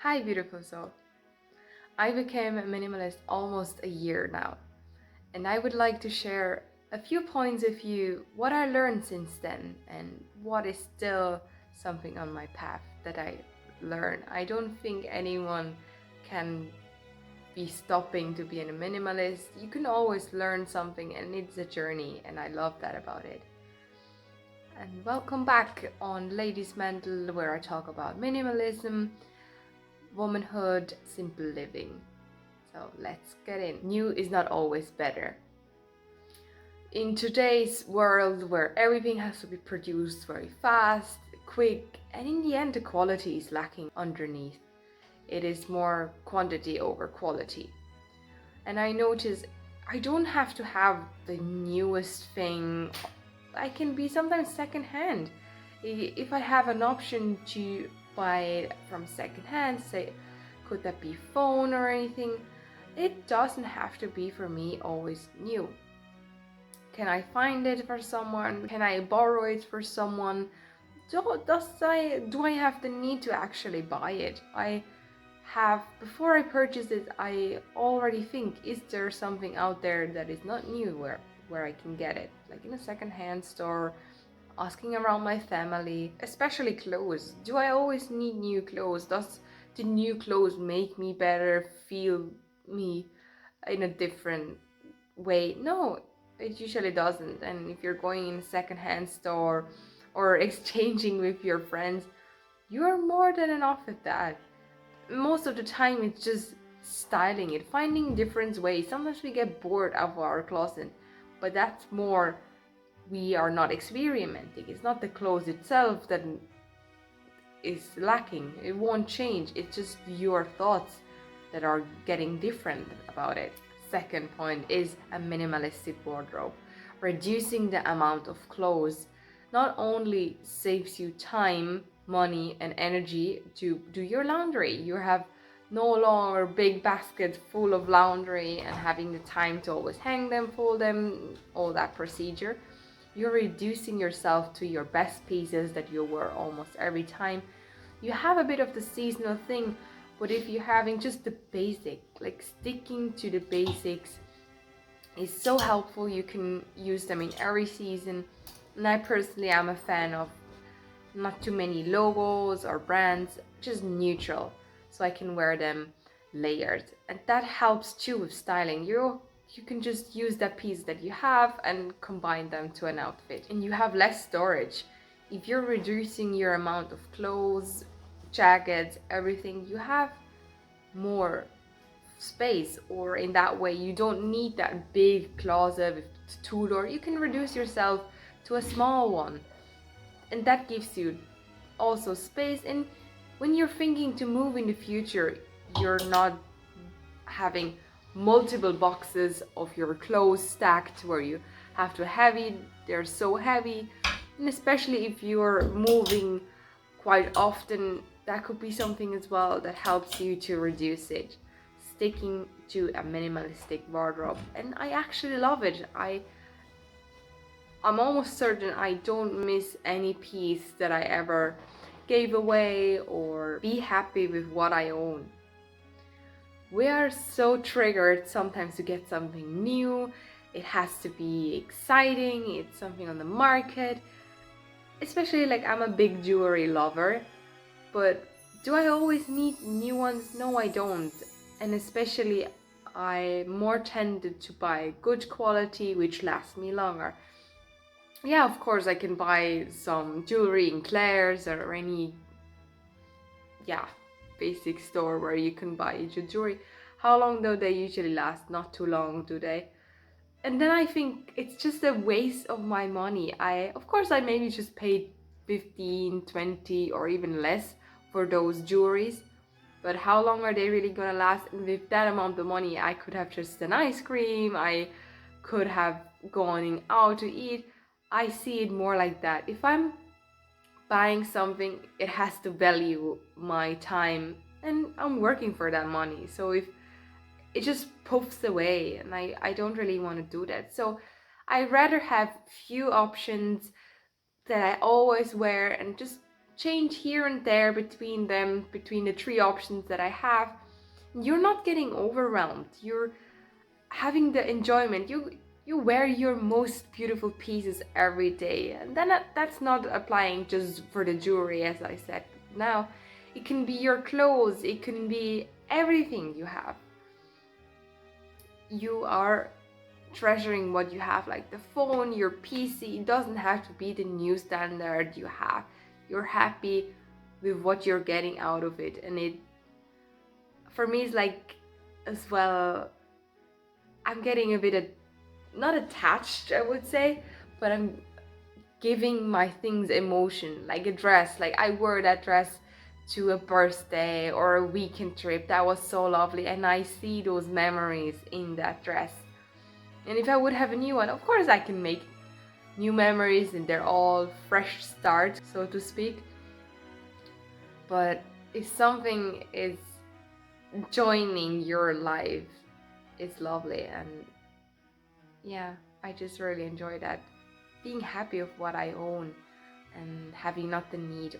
Hi, beautiful soul. I became a minimalist almost a year now, and I would like to share a few points with you what I learned since then and what is still something on my path that I learn. I don't think anyone can be stopping to be a minimalist. You can always learn something, and it's a journey, and I love that about it. And welcome back on Ladies Mental, where I talk about minimalism, womanhood, simple living. So let's get in. New is not always better. In today's world where everything has to be produced very fast, quick, and in the end the quality is lacking underneath, it is more quantity over quality. And I notice I don't have to have the newest thing. I can be sometimes secondhand. If I have an option to buy it from secondhand, say, could that be phone or anything? It doesn't have to be for me always new. Can I find it for someone? Can I borrow it for someone? Do I have the need to actually buy it? Before I purchase it, I already think, is there something out there that is not new where I can get it? Like in a secondhand store, asking around my family, especially clothes. Do I always need new clothes? Does the new clothes make me better, feel me in a different way? No, it usually doesn't. And if you're going in a secondhand store or exchanging with your friends, you are more than enough at that. Most of the time it's just styling it, finding different ways. Sometimes we get bored of our closet, but that's more, we are not experimenting. It's not the clothes itself that is lacking. It won't change. It's just your thoughts that are getting different about it. Second point is a minimalistic wardrobe. Reducing the amount of clothes not only saves you time, money, and energy to do your laundry. You have no longer big basket full of laundry and having the time to always hang them, fold them, all that procedure. You're reducing yourself to your best pieces that you wear almost every time. You have a bit of the seasonal thing, but if you're having just the basic, like sticking to the basics is so helpful. You can use them in every season. And I personally am a fan of not too many logos or brands, just neutral, so I can wear them layered. And that helps too with styling. You can just use that piece that you have and combine them to an outfit, and you have less storage. If you're reducing your amount of clothes, jackets, everything, you have more space, or in that way you don't need that big closet with two door. You can reduce yourself to a small one, and that gives you also space. And when you're thinking to move in the future, you're not having multiple boxes of your clothes stacked where you have to heavy, they're so heavy. And especially if you're moving quite often, that could be something as well that helps you to reduce it. Sticking to a minimalistic wardrobe, and I actually love it. I'm almost certain I don't miss any piece that I ever gave away, or be happy with what I own. We are so triggered sometimes to get something new. It has to be exciting, it's something on the market. Especially, like, I'm a big jewelry lover, but do I always need new ones? No, I don't. And especially, I more tended to buy good quality, which lasts me longer. Yeah, of course, I can buy some jewelry in Claire's or any, yeah, basic store where you can buy your jewelry. How long do they usually last? Not too long, do they? And then I think it's just a waste of my money. Of course, I maybe just paid 15, 20 or even less for those jewelries, but how long are they really gonna last? And with that amount of money, I could have just an ice cream, I could have gone out to eat. I see it more like that. If I'm buying something, it has to value my time, and I'm working for that money. So if it just puffs away, and I don't really want to do that. So I rather have few options that I always wear and just change here and there between them, between the three options that I have. You're not getting overwhelmed. You're having the enjoyment. You wear your most beautiful pieces every day, and then that's not applying just for the jewelry, as I said. Now, it can be your clothes. It can be everything you have. You are treasuring what you have, like the phone, your PC. It doesn't have to be the new standard you have. You're happy with what you're getting out of it, and it, for me, is like, as well, I'm getting a bit not attached, I would say, but I'm giving my things emotion, like a dress. Like I wore that dress to a birthday or a weekend trip. That was so lovely, and I see those memories in that dress. And if I would have a new one, of course I can make new memories, and they're all fresh start, so to speak. But if something is joining your life, it's lovely. And yeah, I just really enjoy that, being happy with what I own and having not the need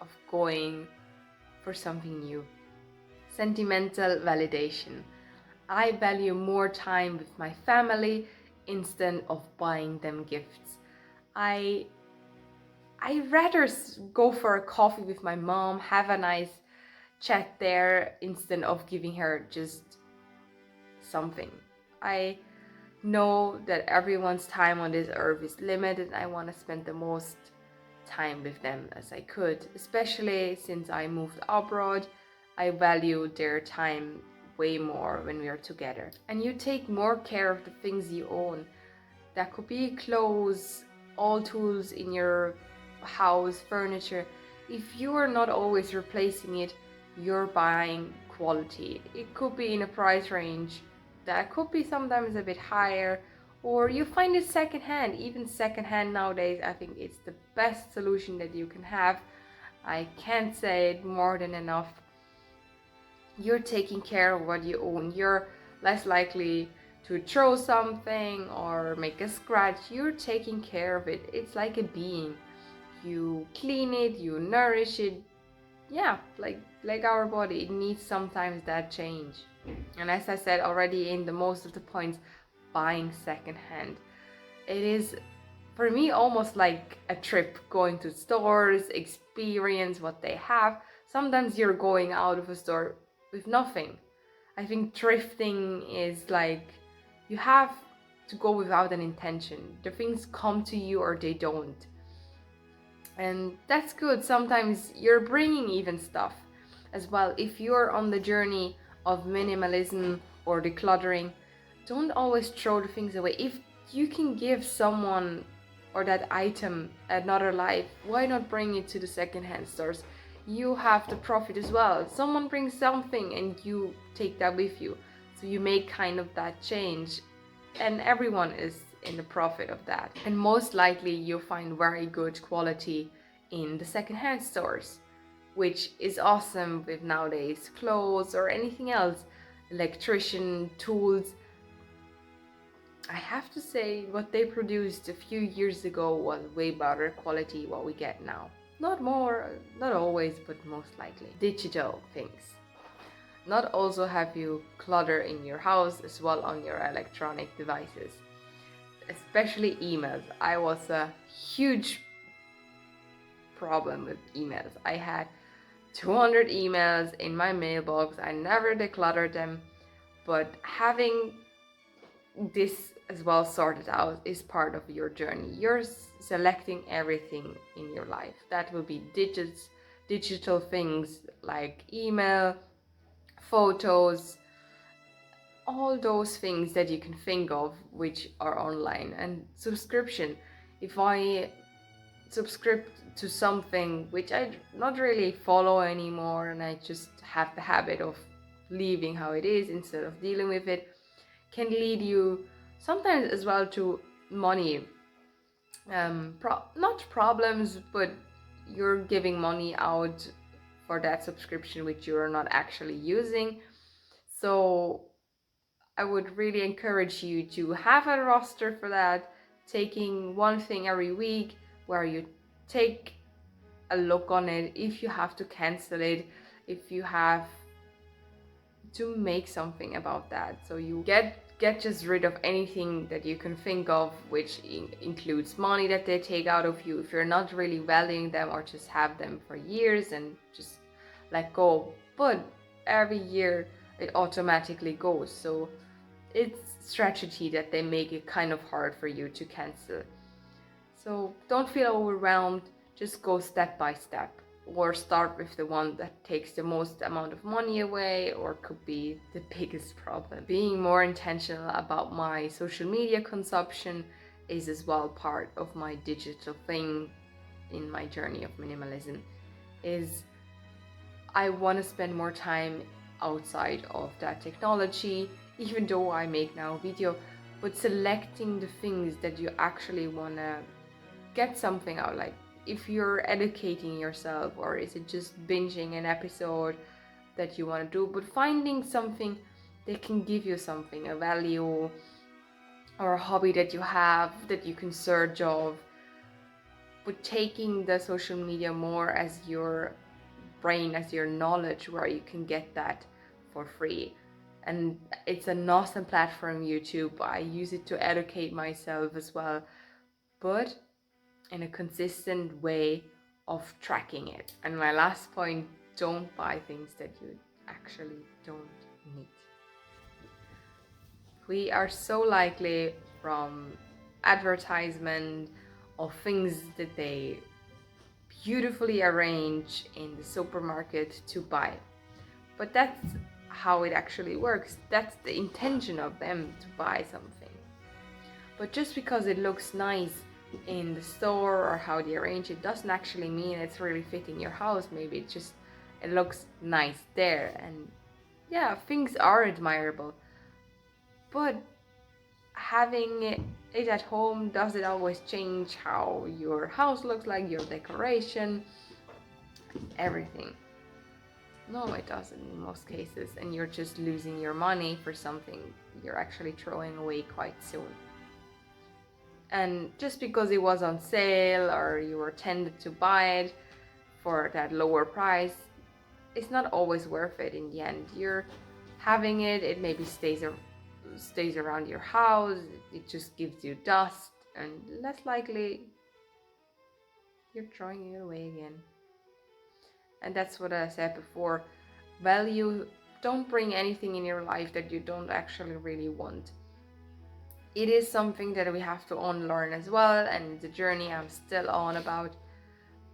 of going for something new. Sentimental validation. I value more time with my family instead of buying them gifts. I rather go for a coffee with my mom, have a nice chat there, instead of giving her just something. I know that everyone's time on this earth is limited, and I want to spend the most time with them as I could, especially since I moved abroad. I value their time way more when we are together. And you take more care of the things you own. That could be clothes, all tools in your house, furniture. If you are not always replacing it, you're buying quality. It could be in a price range that could be sometimes a bit higher, or you find it secondhand. Even secondhand nowadays, I think it's the best solution that you can have. I can't say it more than enough. You're taking care of what you own. You're less likely to throw something or make a scratch. You're taking care of it. It's like a being. You clean it, you nourish it. Yeah, like our body, it needs sometimes that change. And as I said already in the most of the points, buying secondhand, it is for me almost like a trip, going to stores, experience what they have. Sometimes you're going out of a store with nothing. I think thrifting is like, you have to go without an intention. The things come to you or they don't. And that's good. Sometimes you're bringing even stuff as well. If you're on the journey of minimalism or decluttering, don't always throw the things away. If you can give someone or that item another life, why not bring it to the secondhand stores? You have the profit as well. Someone brings something and you take that with you. So you make kind of that change, and everyone is in the profit of that. And most likely you'll find very good quality in the secondhand stores, which is awesome with nowadays clothes or anything else, electrician tools. I have to say, what they produced a few years ago was way better quality what we get now. Not more, not always, but most likely. Digital things. Not also have you clutter in your house as well on your electronic devices, especially emails. I was a huge problem with emails. I had 200 emails in my mailbox. I never decluttered them, but having this as well sorted out is part of your journey. You're selecting everything in your life. That will be digital things like email, photos, all those things that you can think of which are online. And subscription. If I subscribe to something which I not really follow anymore, and I just have the habit of leaving how it is instead of dealing with it, can lead you sometimes as well to money not problems, but you're giving money out for that subscription which you're not actually using. So I would really encourage you to have a roster for that, taking one thing every week where you take a look on it, if you have to cancel it, if you have to make something about that. So you get just rid of anything that you can think of, which includes money that they take out of you if you're not really valuing them, or just have them for years and just let go. But every year it automatically goes, so it's strategy that they make it kind of hard for you to cancel. So don't feel overwhelmed, just go step by step, or start with the one that takes the most amount of money away or could be the biggest problem. Being more intentional about my social media consumption is as well part of my digital thing in my journey of minimalism. Is I want to spend more time outside of that technology, even though I make now a video, but selecting the things that you actually want to get something out. Like if you're educating yourself, or is it just binging an episode that you want to do, but finding something that can give you something, a value or a hobby that you have that you can search of, but taking the social media more as your brain, as your knowledge, where you can get that for free. And it's an awesome platform, YouTube. I use it to educate myself as well, but in a consistent way of tracking it. And my last point, don't buy things that you actually don't need. We are so likely from advertisement of things that they beautifully arrange in the supermarket to buy. But that's how it actually works. That's the intention of them, to buy something. But just because it looks nice in the store or how they arrange it doesn't actually mean it's really fitting your house. Maybe it looks nice there, and yeah, things are admirable, but having it at home, does it always change how your house looks like, your decoration, everything? No, it doesn't in most cases, and you're just losing your money for something you're actually throwing away quite soon. And just because it was on sale or you were tended to buy it for that lower price, it's not always worth it in the end. You're having it, it maybe stays around your house, it just gives you dust, and less likely you're throwing it away again. And that's what I said before. Value, don't bring anything in your life that you don't actually really want. It is something that we have to unlearn as well, and the journey I'm still on about.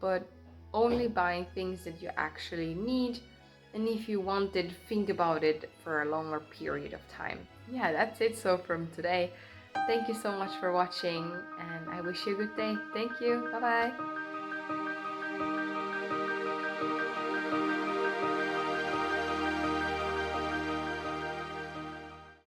But only buying things that you actually need, and if you want it, think about it for a longer period of time. Yeah, that's it so from today. Thank you so much for watching, and I wish you a good day. Thank you. Bye bye.